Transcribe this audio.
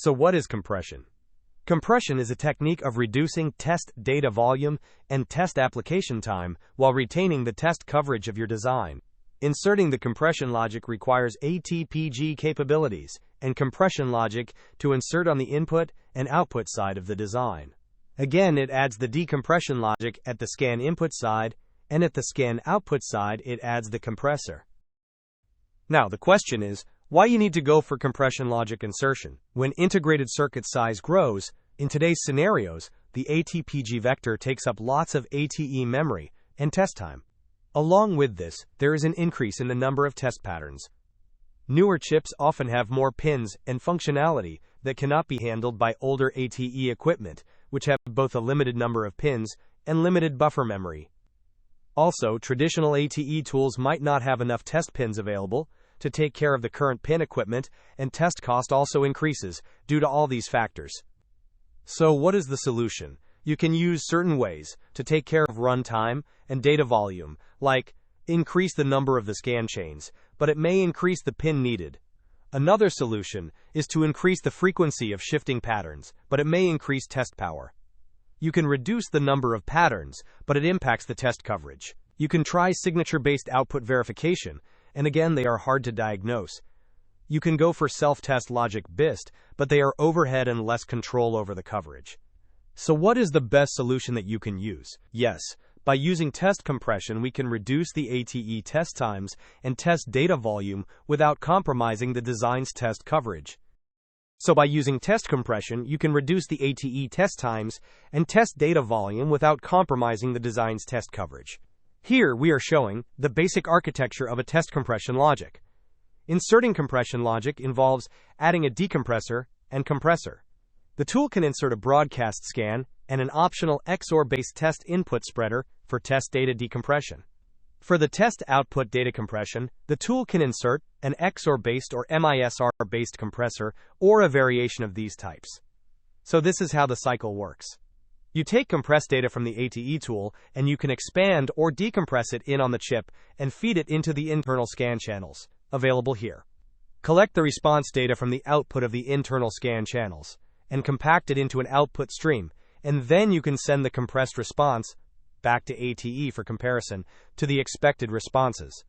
So what is compression? Compression is a technique of reducing test data volume and test application time while retaining the test coverage of your design. Inserting the compression logic requires ATPG capabilities and compression logic to insert on the input and output side of the design. Again, it adds the decompression logic at the scan input side, and at the scan output side, it adds the compressor. Now, the question is, why you need to go for compression logic insertion? When integrated circuit size grows, in today's scenarios, the ATPG vector takes up lots of ATE memory and test time. Along with this, there is an increase in the number of test patterns. Newer chips often have more pins and functionality that cannot be handled by older ATE equipment, which have both a limited number of pins and limited buffer memory. Also, traditional ATE tools might not have enough test pins available to take care of the current pin equipment, and test cost also increases due to all these factors. So what is the solution? You can use certain ways to take care of runtime and data volume, like increase the number of the scan chains, but it may increase the pin needed. Another solution is to increase the frequency of shifting patterns, but it may increase test power. You can reduce the number of patterns, but it impacts the test coverage. You can try signature-based output verification, and again, they are hard to diagnose. You can go for self-test logic BIST, but they are overhead and less control over the coverage. So what is the best solution that you can use? Yes, by using test compression, we can reduce the ATE test times and test data volume without compromising the design's test coverage. So by using test compression, you can reduce the ATE test times and test data volume without compromising the design's test coverage. Here we are showing the basic architecture of a test compression logic. Inserting compression logic involves adding a decompressor and compressor. The tool can insert a broadcast scan and an optional XOR-based test input spreader for test data decompression. For the test output data compression, the tool can insert an XOR-based or MISR-based compressor or a variation of these types. So this is how the cycle works. You take compressed data from the ATE tool, and you can expand or decompress it in on the chip and feed it into the internal scan channels, available here. Collect the response data from the output of the internal scan channels, and compact it into an output stream, and then you can send the compressed response back to ATE for comparison to the expected responses.